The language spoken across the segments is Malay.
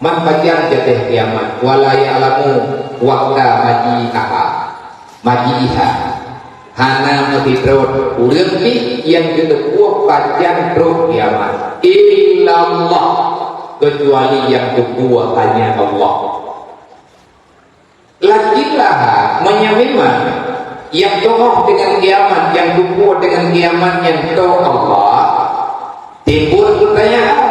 man pajar jatih kiamat wala ya'lamu waqta maji'iha hana mutidrot urang ni yang ketepuh pajar drot kiamat illallah kecuali yang kedua hanya Allah. Lakilah menyamimah yang tokoh dengan kiamat, yang kedua dengan kiamat yang tokoh Allah, timbul pertanyaan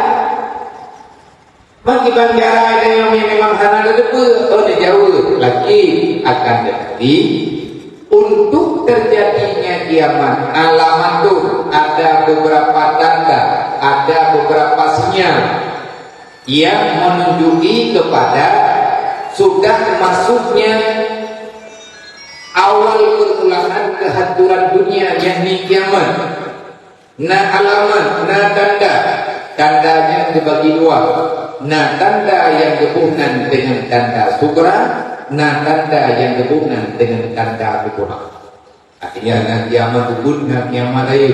bagi bandara yang memang sana ada jauh lagi akan tetapi untuk terjadinya kiamat alamat itu ada beberapa tanda, ada beberapa sinyal yang menunjuki kepada sudah masuknya awal permulaan kehancuran dunia yakni kiamat. Nah alamat, nah tanda, tandanya dibagi dua. Nah tanda yang hubungan dengan tanda sukra, nah tanda yang hubungan dengan tanda kubra. Artinya nah kiamat ubud, nah kiamat ayu.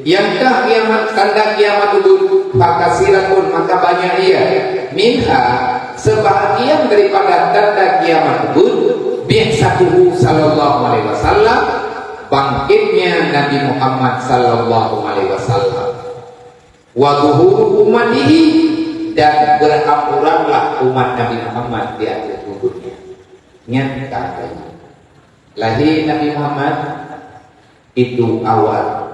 Yankah kiamat tanda kiamat ubud fakasiratun maka banyak ia. Minha sebahagian daripada tanda kiamat ubud bi'satuhu sallallahu alaihi wasallam, bangkitnya Nabi Muhammad sallallahu alaihi wasallam, wa zuhuru ummatihi, dan berhamburanlah umat Nabi Muhammad di akhir dunia. Nyata lahir Nabi Muhammad itu awal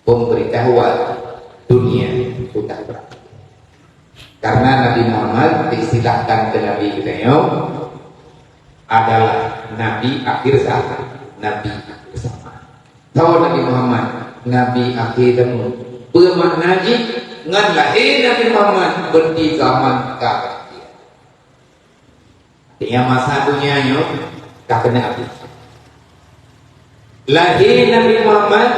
pemberitahuan dunia sudah berakhir. Karena Nabi Muhammad diistilahkan ke Nabi kita adalah Nabi akhir zaman, Nabi akhir zaman. Tahu Nabi Muhammad, Nabi akhir zaman. Bermaknanya ngan lahir Nabi Muhammad berdi zaman kafir. Artinya masa dunia tak kena habis. Lahir Nabi Muhammad,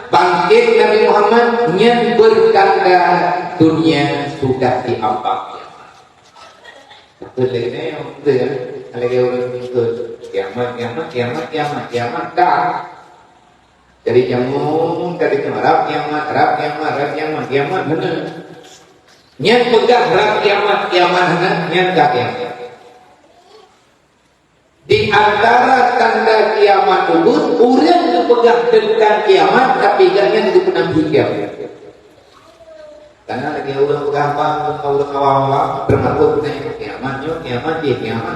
bangkit Nabi Muhammad, yang bertanda dunia sudah diampak. Betul lagi betul kan? Lagi orang ikut kiamat dah. Jadi jamu dari Arab kiamat benar. Yang pegang Arab kiamat yang tak kiamat. Di antara tanda kiamat ubud, orang itu pegang tentang kiamat tapi gaknya itu pernah kiamat. Karena lagi orang gampang, orang awal bermakhluk punya kiamat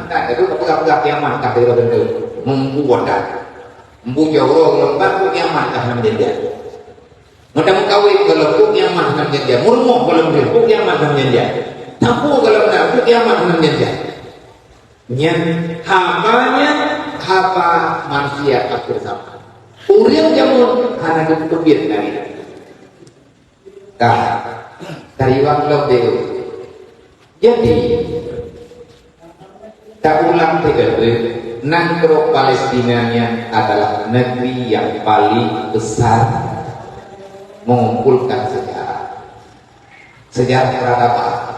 tak ada tu pegang kiamat tak ada benda membuat dah. Mempunyai orang lembab kiamat tak nak menjadi. Macam kawin kalau kiamat nak menjadi, murmuk kalau kiamat nak menjadi. Tampuk kalau nak kiamat nak menjadi. Yang hambanya hamba manusia akhir zaman. Orang jamun hanya kebir dari. Dari waktu itu. Jadi tak ulang tidak Nangkro Palestinanya adalah negeri yang paling besar mengumpulkan sejarah peradaban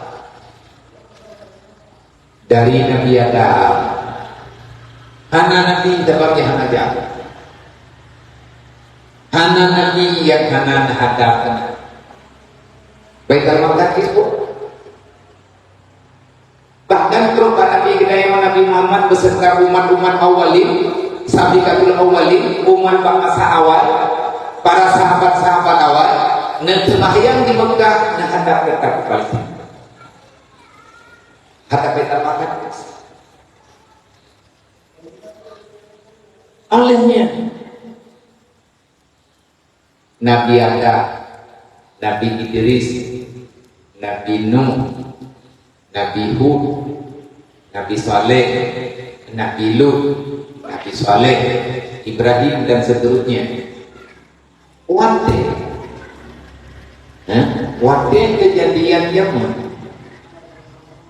dari Nabi Adam. Hana Nabi dapatnya hana jauh. Hana Nabi yang hana hadapkan. Baitul Maqdis pun. Bahkan kerupa Nabi Nabi Muhammad beserta umat-umat awalin, sabiqatul awalin, umat bangsa awal, para sahabat-sahabat awal, dan sembahyang di Mekah, nah hadap tetap Palestina. Hadap Baitul Maqdis. Olehnya Nabi Adam, Nabi Idris, Nabi Nuh, Nabi Hud, Nabi Saleh, Nabi Lut, Nabi Saleh, Ibrahim dan seterusnya. Wate kejadian Yaman.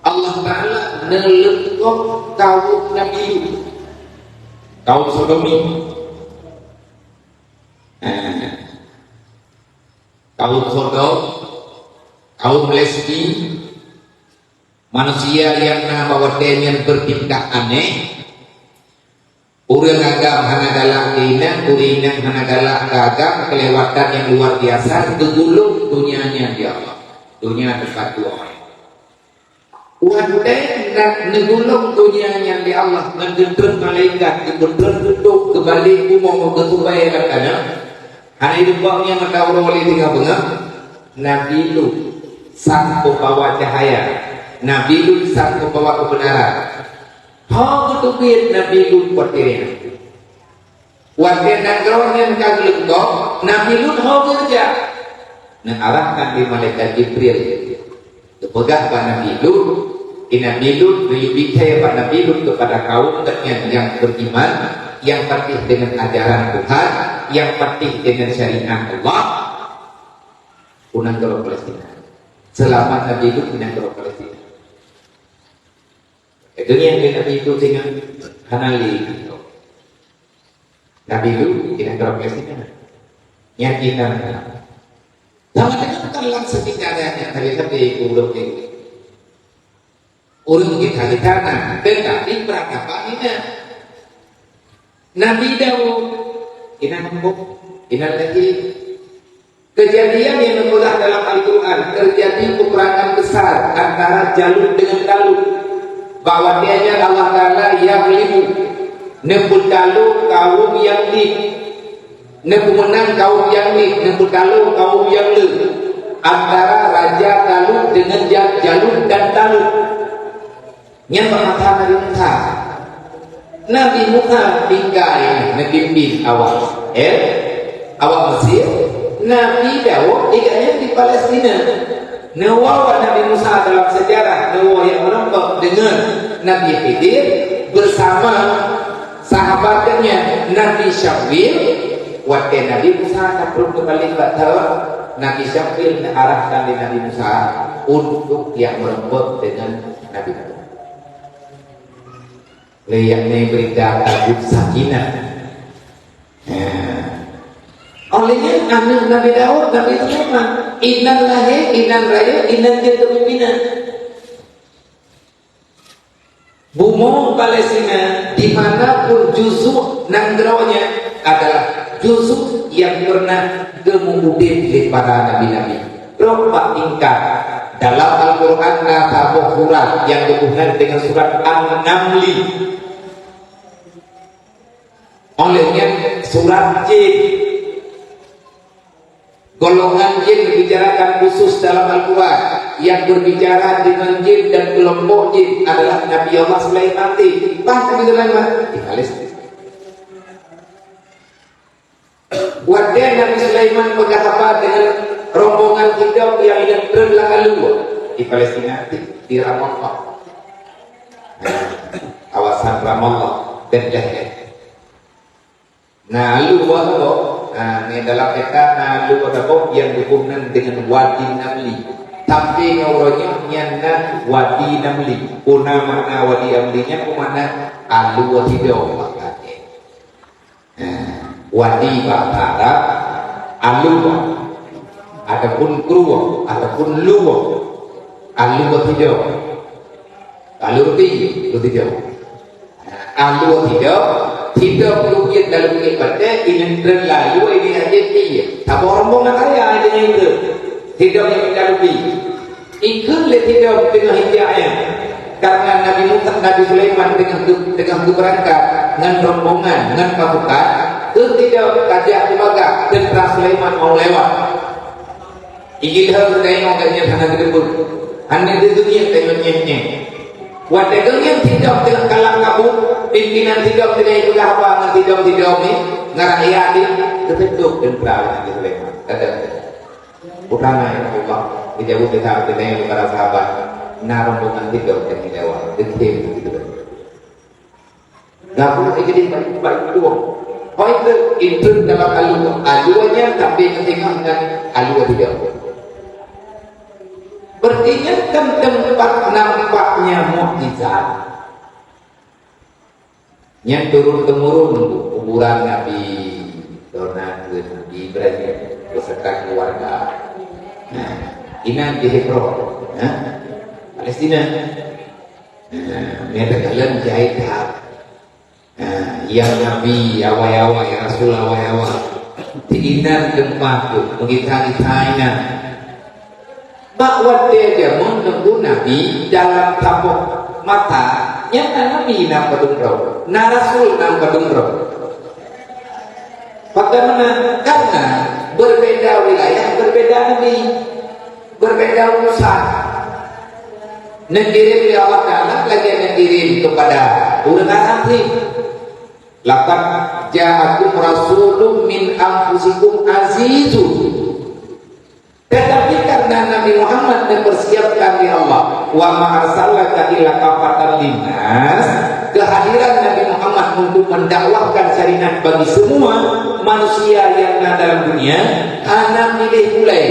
Allah Ta'ala nelekok kaum Nabi, kaum Sodomi, kaum Sodom, kaum lesbi, manusia yang nama yang bertindak aneh. Urang agam hana galak keinang, urinang hana galak agam, kelewatan yang luar biasa, gegulung dunianya dia Allah. Dunia tempat dua orang. Wadai nak negulung dunia yang di Allah mengendun malaikat dibendun duduk kembali umum ketubai katanya. Hanya dibawanya mendahulu oleh tiga bengak. Nabi Lut sang pembawa cahaya, Nabi Lut sang pembawa kebenaran. Hal ketubit Nabi Lut kuatirnya. Wadah nangkrongan kagiluk kok Nabi Lut hal kerja. Arahkan di malaikat Jibril. Terpegang pada Nabi Lut, Nabi Lut berbicara pada Nabi Lut kepada kaum yang beriman, yang patuh dengan ajaran Tuhan, yang patuh dengan syariat Allah. Punang ke Palestina. Selamat Nabi Lut punang ke Palestina. Itu yang Nabi Lut dengan Hanali. Nabi Lut punang ke Palestina. Nyakinan. Sama dengan kalau sekitarnya yang terlihat di pulau ini, urung kita di tanah, tetapi perangkapan ini. Nabi Daud, ina lagi kejadian yang mengulah dalam Al-Quran terjadi peperangan besar antara Jalut dengan Talut. Bahwa dianya Allah Taala yang limu, nebul Talut kaum yang di. Menang kaum yang ni, Talut kaum yang le. Antara Raja Talut dengan Jalut dan Talut. Yang berkata Nabi Musa. Nabi Musa tinggal nabimbing awal. Awal Mesir. Nabi Daud tinggalnya di Palestina. Nawawa Nabi Musa dalam sejarah. Nawawa yang menempat dengan Nabi Khidir bersama sahabatnya Nabi Syafir. Waktu Nabi Musa tak perlu kembali ke Tawa, Nabi Syafir mengarahkan di Nabi Musa untuk yang merembut dengan Nabi Daud. Lihatnya berita Tabuk Sakinah. Olehnya anak Nabi Daud, Nabi Sulaiman, inan lahir, inan raya, inan jadi pimpinan. Bumi Palestina dimanapun juzuk nanggronya adalah juzuk yang pernah kemudian di para nabi-nabi. Berapa tingkat dalam Al-Quran nafah surat yang berhubungan dengan surat An-Namli. Olehnya surat jin, golongan jin dibicarakan khusus dalam Al-Quran. Yang berbicara dengan jin dan kelompok jin adalah Nabi Allah Sulaiman. Bahkan Nabi Sulaiman di Palestina. Wadah Nabi Sulaiman berkata dengan rombongan hidup yang ingin berlanggan luar di Palestina, di Ramallah, kawasan Ramallah dan Jahil. Nah, luar itu, ini dalam kata luar itu yang berhubungan dengan Wadi Namli. Tapi ngawurnya nyana Wadi Namli. Kuna mana Wadi Namlinya, kumana luar hidup makanya. Wadi Batara, Aluwa, ataupun Kruwa, ataupun Luwa, Aluwa hidup, Aluwa hidup, Aluwa hidup lukit dalam lukit pada ini terlalu ini aja dia. Tak orang nak kaya dengan itu hidup yang kita lebih. Ikut hidup dengan hidayah. Karena Nabi Musa, Nabi Sulaiman dengan berangkat dengan rombongan, dengan pasukan. Tidak kajak dibaga tentera Sulaiman mau lewat. Ingin harus tengok katanya sana kedebut. Anda di dunia tengoknya. Wadah yang tidak dengan kalang kabut, pimpinan tidak dengan itu apa dengan tidak ni ngarahyat ni terbentuk tentera Nabi Sulaiman. Kata utama yang Allah dijauh kita dengan para sahabat. Rombongan tidak yang lewat. Detik begitu. Gak perlu jadi baik dua. Itu dalam aluanya tapi ketika dengan alua tidak. Beringatkan tempat nampaknya mukjizat yang turun temurun kuburan Nabi Donat di Brazil beserta keluarga. Ini di Hebron, Palestina. Mereka kalian jahit yang Nabi awal-awal, yang Rasul awal-awal diinan gempa tu mengitari China bahwa dia menunggu Nabi dalam tabuk mata nyata Nabi nam kadungro na Rasul nam kadungro. Bagaimana? Karena berbeda wilayah, berbeda Nabi, berbeda urusan. Ngirim ya Allah Ta'ala lagi ngirim kepada orang Arab. Laqad ja'akum rasulun min anfusikum azizun. Tetapi karena Nabi Muhammad dipersiapkan di Allah, wa ma arsalnaka illa kafatan linnas, kehadiran Nabi Muhammad untuk mendakwahkan syariat bagi semua manusia yang ada dalam dunia. Ana pilih mulai,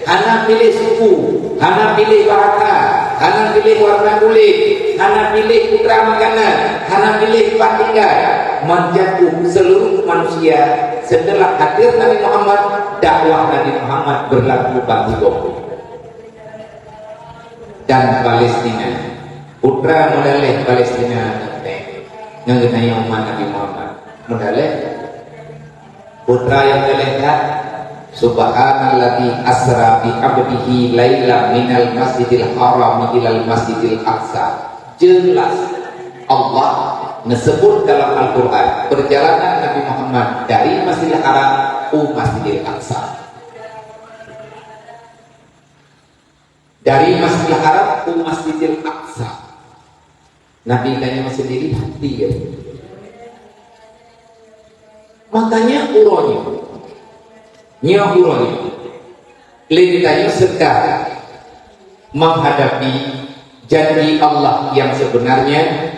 ana pilih suku, ana pilih bahasa, ana pilih warna kulit, ana pilih putra makanan, ana pilih pandingan, mencakup seluruh manusia. Setelah hadir Nabi Muhammad, dakwah Nabi Muhammad berlaku bagi Goku dan Palestina. Putra modaleh Palestina yang kenanya umat Nabi Muhammad modaleh putra yang melihat Subhanalladzi asra bi abdihi laila minal masjidil haram ilal masjidil aqsa. Jelas Allah disebut dalam Al-Quran perjalanan Nabi Muhammad dari Masjidil Haram ke Masjidil Aqsa. Dari Masjidil Haram ke Masjidil Aqsa. Nabi tanya sendiri hati ya. Makanya uronya lintanya sedang menghadapi janji Allah yang sebenarnya.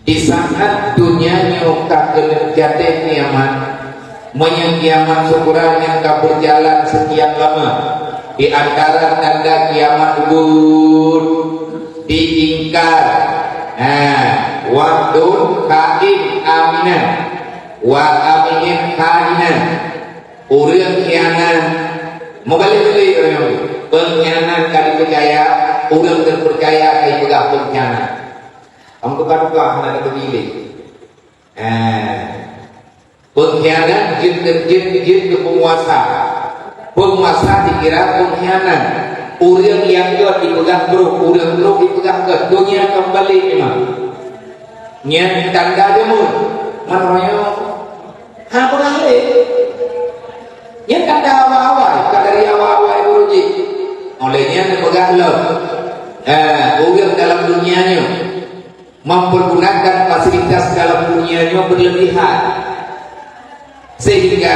Di saat dunia nyokak jatuh kiamat, menyekiamat syukuran yang tak berjalan sekian lama. Di antara tanda kiamat ubud diingkar. Waktun kain aminan, wa aminin kainan. Urang khianat, mau balik orang pengkhianat kali percaya, urang terpercaya kali pegang pengkhianat. Kamu tukar-tukar nak terpilih. Pengkhianat jin ke penguasa. Penguasa dikira pengkhianat. Orang yang dia dipegang bro, orang bro dipegang ke dunia kembali memang. Nya tanda demo. Mananya apa kali? Nya tanda awal-awal, dari awal-awal dulu ji. Olehnya dipegang lo. Orang dalam dunianya mempergunakan fasilitas dalam dunianya berlebihan sehingga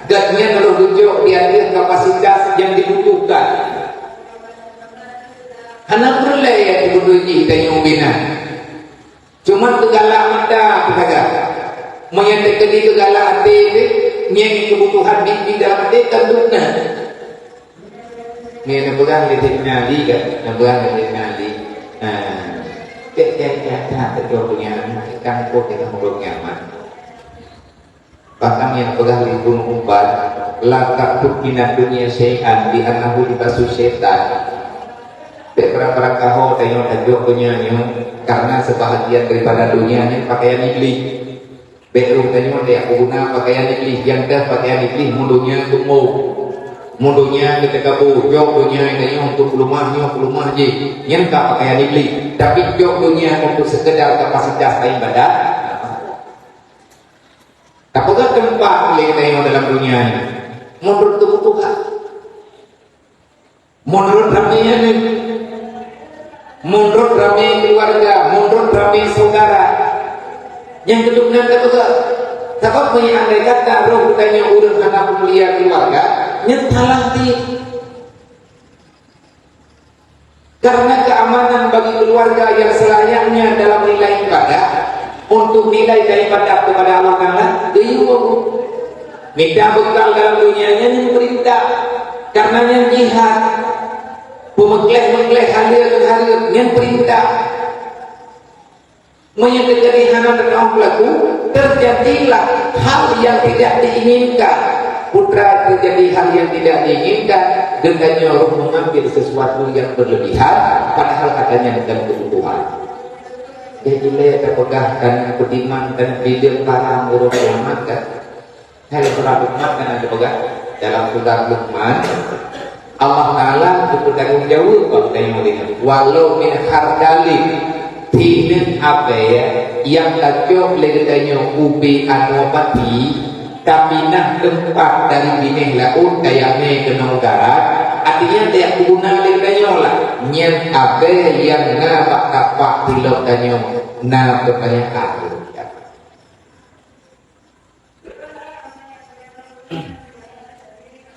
gatnya merujuk di atas kapasitas yang dibutuhkan. Anak perlu ya dibutuhi tanya umbina. Cuma tegala ada pekaga. Menyatakan di tegala hati nyeng kebutuhan di dalam hati kandungnya. Ini pegang di nali kan, pegang di nali. Kaya terjauhnya kan kok kita ngobrol nyaman. Bahkan yang pegang di gunung Ubat, latak tukina dunia syai'an di anahu dibasu syaitan. Berapa kaho tayo terjauhnya karena sebahagian daripada dunianya pakaian iblis. Beru tayo dia guna pakaian iblis yang dah pakaian iblis mundunya tumbuh. Mundunya ketika jok dunia ini untuk rumah je yang tak pakaian iblis, tapi jok dunia untuk sekedar kapasitas ibadah. Apakah tempat yang dalam dunia ini menurut kebutuhan, menurut ramainya ini, menurut ramai keluarga, menurut ramai saudara yang kedua sebab punya andai kata roh tanya urut anak mulia keluarga nyetalah di karena keamanan bagi keluarga yang selayaknya dalam nilai ibadah untuk nilai daripada kepada Allah Ta'ala minta bekal dalam dunianya yang perintah karena yang jihad pemekleh halir yang perintah menyebutkan hana dan pelaku terjadilah hal yang tidak diinginkan. Putra terjadi hal yang tidak diinginkan, dengannya roh mengambil sesuatu yang berlebihan padahal katanya dengan kebutuhan. Jadi terpegahkan pediman dan video para murid selamatkan. Hal berlaku kan ada pegang dalam surah Luqman Allah Ta'ala bertanggung jawab pada yang mulia. Walau min hardali tinin apa ya yang tajok legetanya ubi anopati tapi nah tempat dari binih laut kayaknya kenal garat artinya dia guna legetanya lah nyen apa yang ngabak kapak tilok danyo na kebanyakan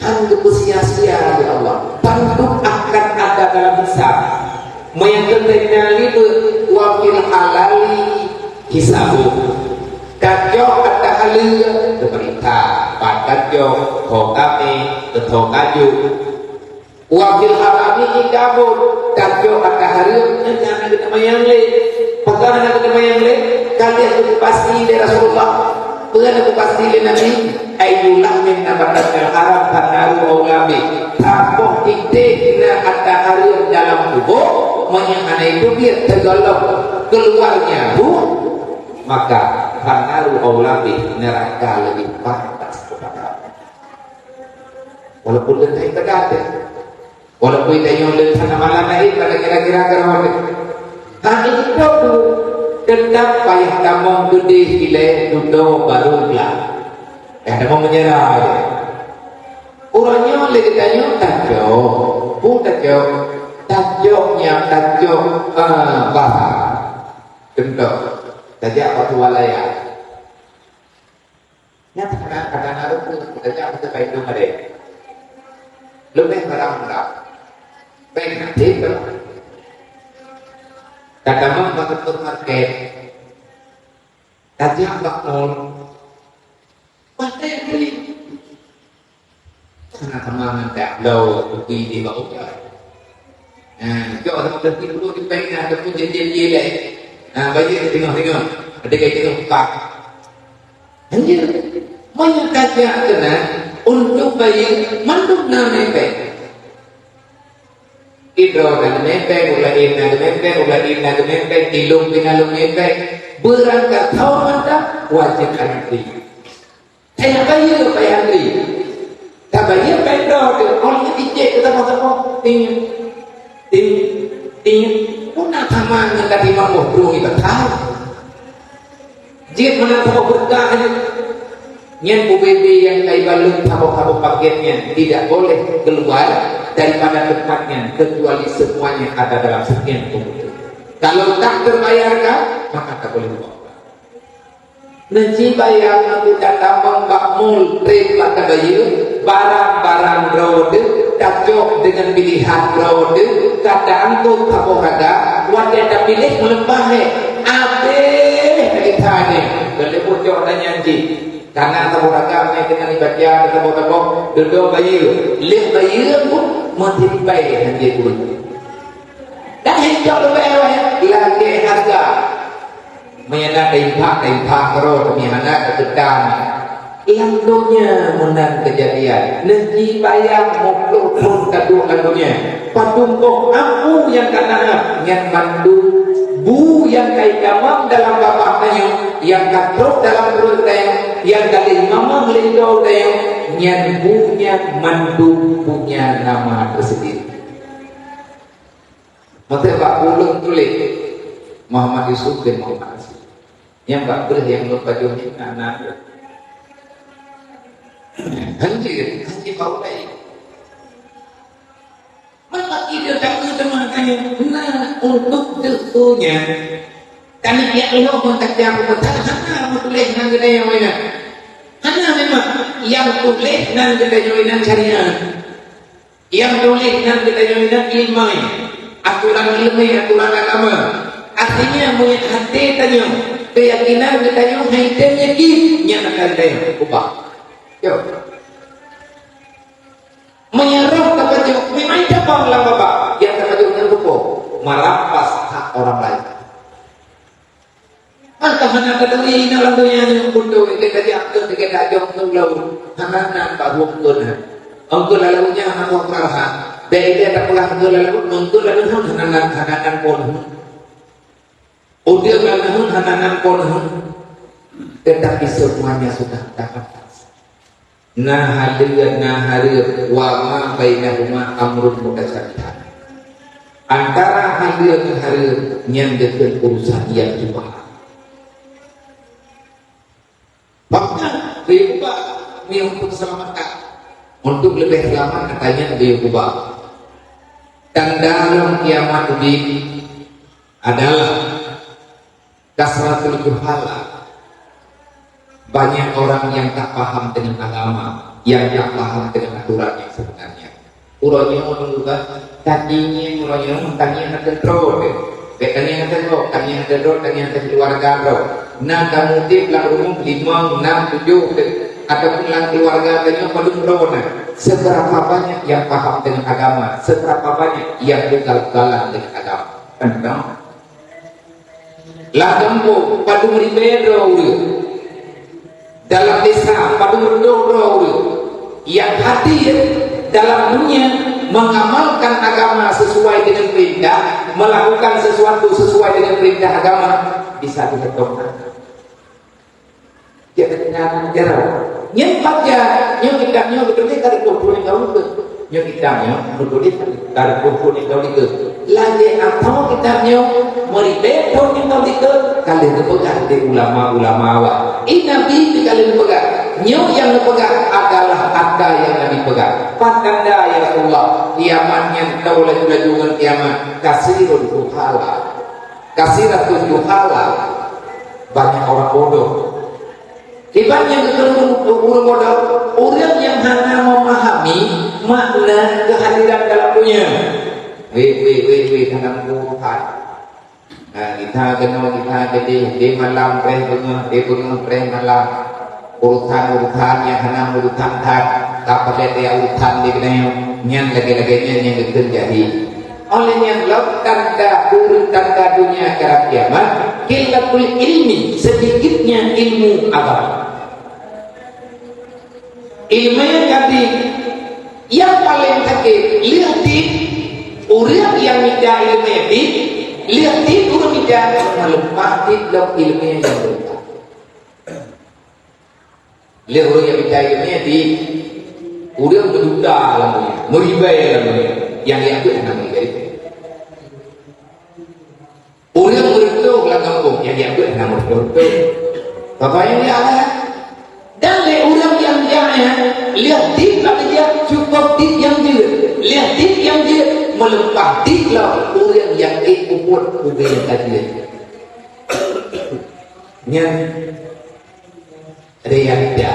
tanggup sia-sia ya Allah tanggup akan ada dalam hisab menyangkutnya itu wakil halali hisabu kajo ada halil berita padajo kokame ketokaju wakil halali ikabur kajo ada halil jangan ada yang lain pagana ada yang lain kalian itu pasti dari Rasulullah bukan aku pasti dari Nabi ayulah min nabatat al-haram tanaru awlabi tapoh titik na ada halil dalam tubuh menyangka itu dia tergolong keluarnya maka fanaru aulabi neraka lebih pantas kepada walaupun lentai tergade walaupun kita nyolong sana malam naik pada kira-kira kerawat hari itu tetap payah kamu gede gile dudo baru lah ada mau menyerah orangnya lagi tanya tajo tajoknya tajok bahasa gendok tajak waktu walaya nyata kadang-kadang harus tajak waktu baik dong ada lebih barang-barang baik nanti kadang-kadang bakal market tajak bakal pasti beli karena teman tak lo pergi di bawah cho orang dah pergi dulu di bank ada pun janji leh. Bagi tengok ada kayak gitu pak. Hanya menyatakan kena untuk bayi manduk nama bank. Idro dan bank ulai na bank ilung binalung bank berangkat tahun anda wajib antri. Saya bayi antri. Tak bayi bank dah orang dijek kita mau tinggal. Ting puna sama dengan tadi mampu bro kita tahu jika mana tahu berkah nyen PBB yang kai balung tahu paketnya tidak boleh keluar daripada tempatnya kecuali semuanya ada dalam sekian komputer kalau tak terbayarkan maka tak boleh keluar nanti bayar kita tambang bakmul trade mata bayu barang-barang rode cocok dengan pilihan rode kata angkut apa kata wajah dah pilih melembah abe kita ni boleh bocor dan nyanyi karena tahu ragamnya kena dibaca tahu duduk bayu leh bayu pun mesti baik nanti pun dah hijau lebih lagi harga menyana impak karo menyana ketedan landonya menang kejadian negeri bayang mokluk pun kaduk landonya patumpuk ampu yang kena yang mandu bu yang kai damam dalam bapaknya yang katrok dalam perut tayang yang kali mama melindau tayang yang bunya mandu punya nama tersendiri maka Pak Pulung tulis Muhammad Yusuf bin Muhammad yang tak boleh yang lupa jodoh anak hancur paulai maka tidak tahu teman-teman nah untuk tentunya kami dia lo kontak dia aku hana tulis nang gede yang mana hana memang yang tulis nang gede yang syariat yang tulis nang gede yang ilmu aturan ilmu aturan agama artinya punya hati tanya keyakinan kita yang haitannya kini akan ada ubah yo menyerah kepada memang cabang lah bapak yang terkejutnya rupo merampas hak orang lain maka hanya kedui dalam dunia yang kundu kita diatur kita jom tulau hana baru ongkul lalunya hana peraha dari dia tak pulang ongkul lalu hana pun udah hananan pun tetapi semuanya sudah dapat nahalir wa ma bainahuma amrun mutasyabihan. Antara hadir dan hadir nyandekeun urusan yang dibahas. Bahkan riba untuk keselamatan, untuk lebih selamat katanya riba. Dan dalam kiamat ini adalah kasratul juhala. Banyak orang yang tak paham dengan agama, yang tak paham dengan aturan yang sebenarnya. Urangnya menunggu tadinya urangnya tadinya ada drone, tadinya ada drone, tadinya ada drone, tadinya ada keluarga drone. Nah kamu lang umum 5, 6, 7 ataupun lang keluarga tadinya perlu drone. Seberapa banyak yang paham dengan agama, seberapa banyak yang ugal-ugalan dengan agama. Kan? Lah kamu padu meribedo dalam desa padu meribedo yang hadir dalam dunia mengamalkan agama sesuai dengan perintah, melakukan sesuatu sesuai dengan perintah agama, bisa dihetongkan. Kita tidak jarang. Nyempatnya, nyokitanya betul dari kumpul yang kau itu. Nyokitanya betul dari kumpul yang kau itu. Lagi atau kitabnya meribedo yang kau itu. Kalian dipegang di ulama-ulama awal. Ini nabi kalian dipegang. Nyo yang dipegang adalah ada yang nabi pegang. Patanda ya Allah, kiamatnya tahu laju-lajungan kiamat. Kasirul juhala, kasiratul juhala, banyak orang bodoh. Dibanding orang bodoh, orang yang hanya memahami makna kehadiran dalam dunia. Tanam Tuhan. Nah, kita jadi di malam preh malam. Urutan yang hanya urutan tak pada dia urutan di dunia yang lagi-laginya yang terjadi. Olehnya laut tanda dunia akhirat kiamat, kilatul ilmi, sedikitnya ilmu agama. Ilmu yang tadi yang paling sakit lihat orang yang minta ilmu ini, lihat orang minta melepati dalam ilmu yang berbeda. Lihat orang yang minta ilmu ini, orang berduda dalamnya, meribai dalamnya, yang itu enak meribai. Orang berduda dalam kampung, yang itu enak berduda. Bapak yang lihat, dan orang yang lihat tip tapi dia cukup tip yang dia lihat tip yang dia melepati lah orang yang ikut yang tadi yang realita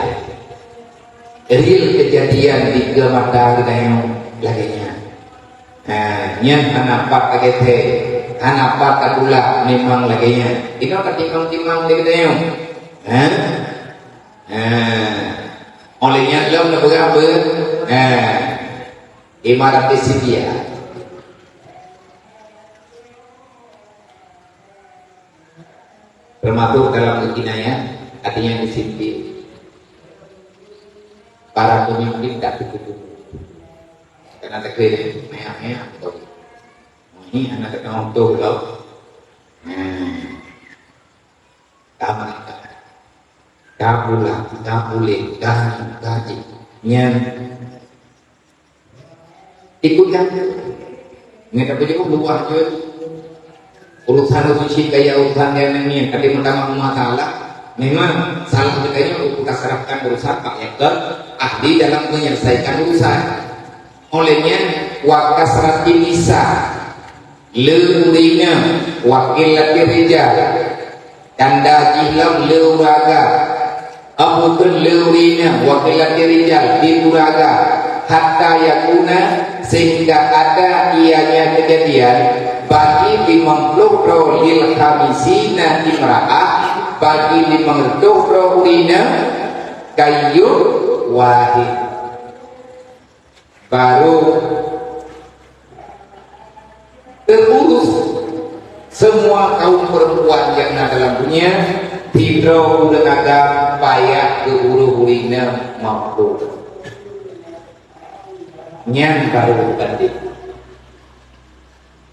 real kejadian di mata kita yang lainnya yang anak pak agete anak pak kadula memang laginya itu akan timang-timang di kita yang olehnya dalam beberapa imarat Sidia termasuk dalam kinayah artinya di sini para pemimpin tak cukup karena terkait meh-meh ini anak ketemu tuh loh tamat kabulah kita boleh gaji yang ikut yang nggak tapi juga luar juga urusan kayak urusan yang ini tapi pertama masalah memang salah kita serahkan urusan Pak Yaker ahli dalam menyelesaikan urusan olehnya wakasrati nisa leurina wakil laki rijal tanda jilam leuraga Abutun leurina wakilan dirijal di uraga hatta yakuna sehingga ada ianya kejadian bagi dimengklukro lil khamisina imra'ah bagi dimengklukro urina kayu wahid baru terurus semua kaum perempuan yang ada dalam dunia hidro ulenaga payah ke uru-urina mampu nyan baru ganti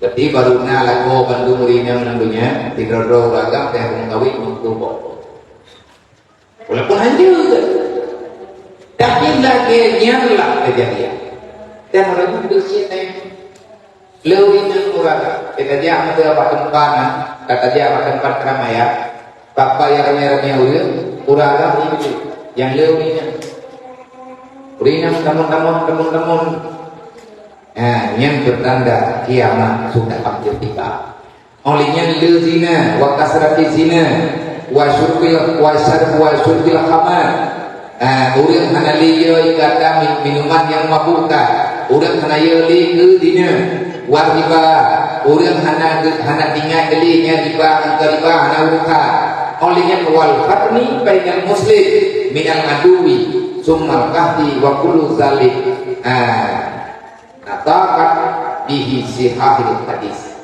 jadi baru na lagu bantu urina menandunya hidro uraga teh mengkawin mampu walaupun hancur tapi lagi nyala kejadian dan orang itu sini leuwihna urang kita dia mah teu apa tempatna kata dia apa tempat keramaian papa yang rame-rame urang itu yang leuwihna urina temun yang bertanda kiamat sudah hampir tiba olehnya lezina wa kasrati zina wa syurbil khamar urang hana lieu ikata minuman yang mabukah urang hana ieu li dina wa riba urang hana tinggal delinya riba riba hana urka olehnya wal fatni bainal muslim minal aduwi summal kahdi wa kullu zalik natakat bihi sihahil hadis.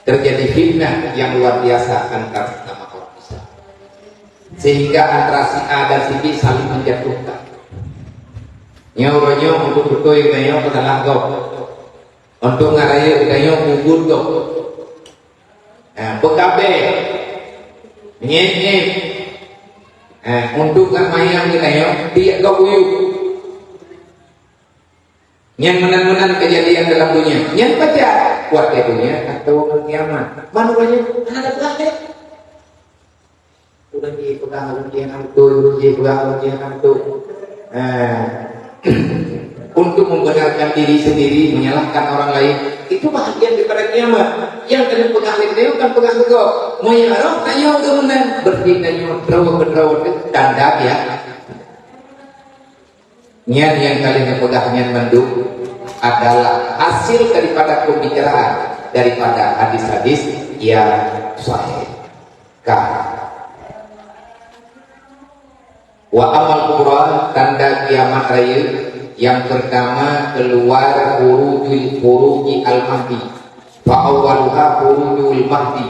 Terjadi fitnah yang luar biasa antara sama orang Islam sehingga antara si A dan si B saling menjatuhkan nyawa untuk betul yang adalah gop untuk ngaraya yang gugur gop pekabe nyet untuk kan mayang kita tidak gop uyuk yang menan-menan kejadian dalam dunia yang baca kuat dunia atau kiamat mana banyak ada belakang udah dipegang ujian hantu untuk membenarkan diri sendiri menyalahkan orang lain itu bahagian daripada kiamat yang kena pegang itu kan pegang tegok mau yang arah ayo kemudian berdinanya terawat tanda ya nyan yang kalinya pegangnya menduk adalah hasil daripada pembicaraan daripada hadis-hadis yang sahih. Wa amal kubra tanda kiamat raya yang pertama keluar furuji al-mahdi fa awwaluha furujul mahdi.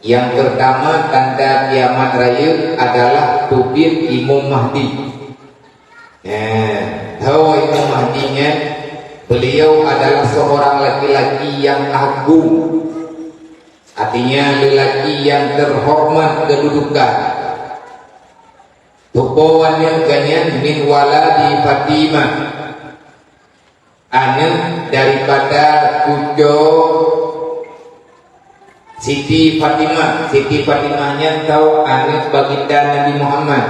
Yang pertama tanda kiamat raya adalah tubir Imam Mahdi. Tahu Imam Mahdinya beliau adalah seorang laki-laki yang agung, artinya lelaki yang terhormat kedudukan. Tukawannya ganyan min waladi Fatimah, anak daripada cucu Siti Fatimah. Siti Fatimahnya tahu anak baginda Nabi Muhammad.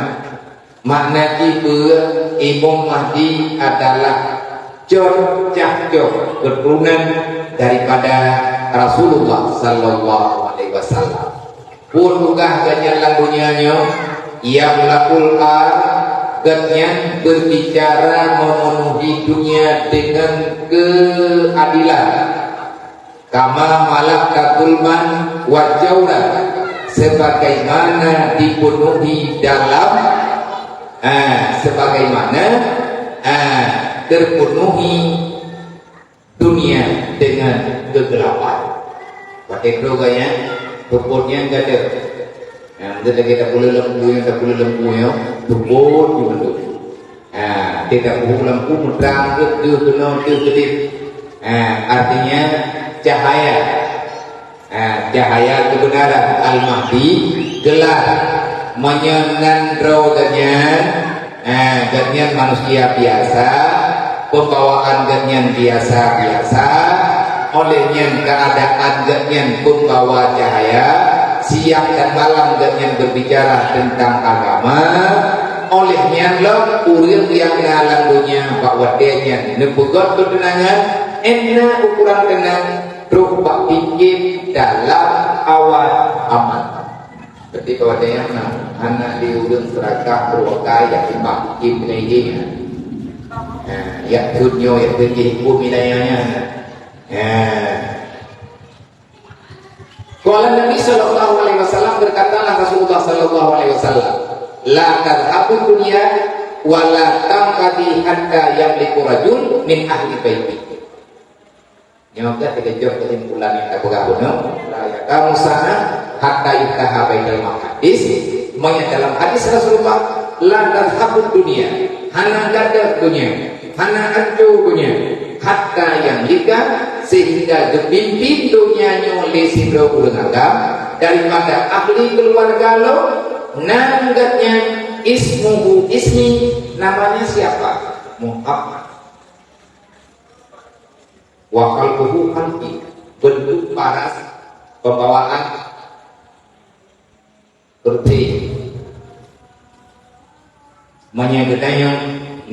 Makna itu Imam Mahdi adalah cacah keturunan daripada Rasulullah Sallallahu Alaihi Wasallam. Pun juga ganyan lagunya yang lakul ganyan berbicara memenuhi dunia dengan keadilan. Kama malakatul man wa jawra, sebagaimana dipenuhi dalam sebagaimana terpenuhi dunia dengan kegelapan. Pakai gaya tubuhnya enggak ada. Kita kita boleh lembu ya, tubuh dibentuk. Tidak boleh lembu menerang ke kedip. Artinya cahaya, cahaya kebenaran al-mahdi gelap menyengandrau ganyan manusia biasa, pembawaan ganyan biasa-biasa, olehnya keadaan ganyan pembawa cahaya, siang dan malam ganyan berbicara tentang agama, olehnya lo uril yang ngalang dunia bahwa dia nebugot ketenangan, enak ukuran tenang, rupa pikir dalam awal aman. Ketika wadahnya anak diurung serakah berwakai yang dipakai penaidinya ya dunia ya penjih bumi dayanya. Kalau Nabi Sallallahu Alaihi Wasallam berkatalah Rasulullah Sallallahu Alaihi Wasallam la tadhabud dunia wa la tangkadi hatta yamliku rajul min ahli baiti. Nyoga terkejut kesimpulan yang tak bergabung kamu sana hatta yukaha bainal maqadis maya dalam hadis Rasulullah la tadhabud dunia hana gada dunia hana ancu dunia hatta yang lika sehingga dipimpin dunianya oleh sibro ulangagam daripada ahli keluarga lo nanggatnya ismuhu ismi, namanya siapa? Muhammad. Wa khalquhu khalqi, bentuk paras pembawaan seperti menyebutnya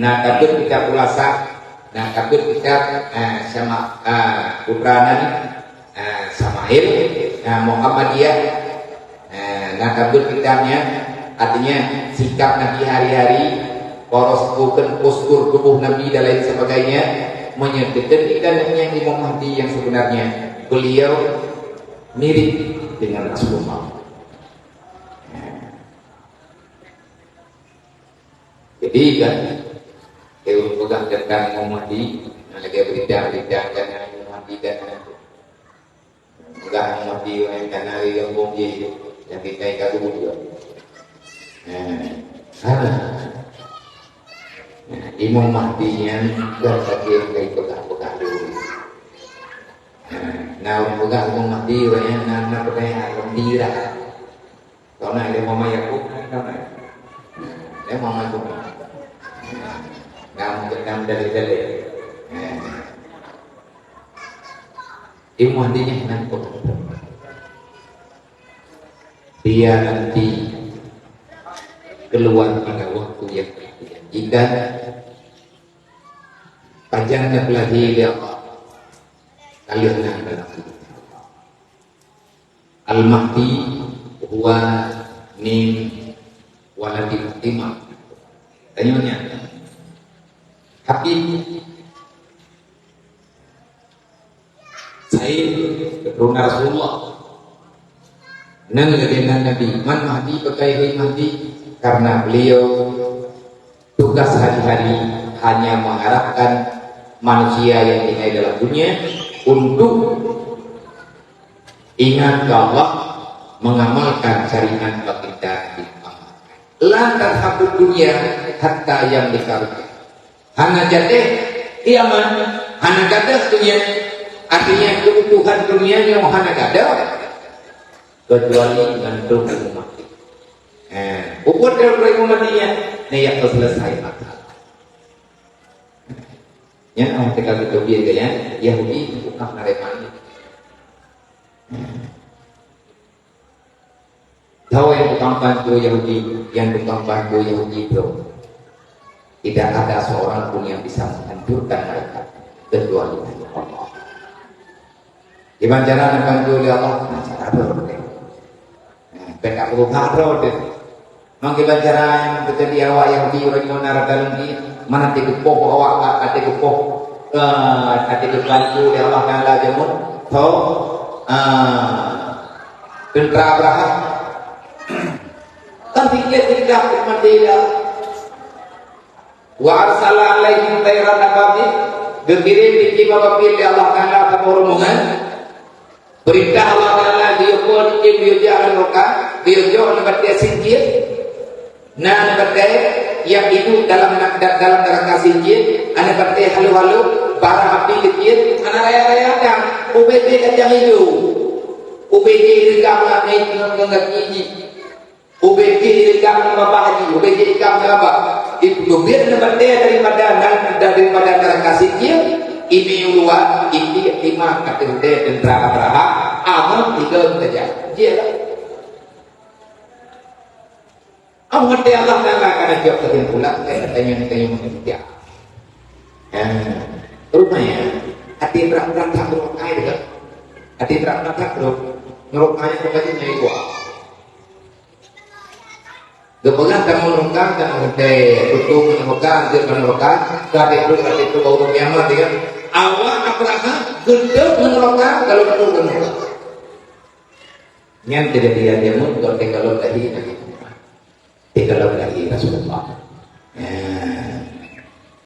kabut kita ulasa, kabut kita sama putranan Samail, Muhammadiyah, kabut kitanya artinya sikap Nabi hari-hari, poros bukan postur tubuh Nabi dan lain sebagainya, menyebutkan yang Imam Mahdi yang sebenarnya beliau mirip dengan Rasulullah. Jadi kan, kalau pegang tentang Imam Mahdi, lagi berita-berita dan Imam Mahdi dan pegang Imam Mahdi yang kanari yang bonggi yang kita ikut juga. Imam Mahdi yang berkaki yang pegang dulu. Nah, pegang Imam Mahdi yang nak pertanyaan gembira. Kalau nak ada Mama Yakub, kan? Dia Mama Yakub. Nam dari Imam Mahdi-nya nanti dia nanti keluar pada waktu yang jika panjangnya belahi Allah kalian adalah Al-Mahdi huwa min waladi Fatimah. Tanyanya Habib Said keturunan Rasulullah. Dengan Nabi Man Mahdi pakai Mahdi karena beliau tugas hari-hari hanya mengharapkan manusia yang tinggal dalam dunia untuk ingat ke Allah, mengamalkan syariat baginda Nabi Muhammad. Lantas habib dunia hatta yang dikaruti. Hana jatuh kiamat, hana gadah dunia. Artinya keutuhan dunia yang hana gadah kecuali dengan Tuhan mati. Ukur dari matinya, ini yang selesai masalah. Yang orang tegal itu biar gaya Yahudi bukan nareman. Tahu yang tukang bantu Yahudi, yang tukang bantu Yahudi itu tidak ada seorang pun yang bisa menghancurkan mereka kecuali Allah. Gimana cara membantu oleh Allah? Cara berdoa. Beda berdoa deh. Mungkin cara yang terjadi awak Yahudi orang Yunani dalam ini mana tiga pokok awak ada pokok ada bantu oleh Allah dan Allah jamun. Tahu? Tentara Abraham kan tidak mati dia. Wa arsala alaihim tayran ababil, dikirim di babil Allah Taala ke rombongan. Perintah Allah Taala dia pun dia jalan roka, dia jauh nak dia singkir. Nah, nak yang itu dalam neraka singkir, anak berteh halu-halu, para api kecil, anak raya-raya dan UBD kacang itu. UBD rekam naik dengan gigi. UBD rekam bapak haji, UBD rekam apa? Itu biar berteh daripada neraka singkir. Ini luar, ini lima kata tentara Abraham, aman tiga saja. Dia lah. Aman dia Allah Taala karena jawab tadi pula. Tanya mungkin dia. Rupanya hati berat tak berokai dekat. Hati berat tak berokai kepada nyai gua. Kemudian kamu menunggang dan tutup menunggang, dia menunggang, kata itu bau kiamat dia. Awak Abraham gendut menunggang kalau menunggang. Yang tidak dia mun kalau lagi Rasulullah.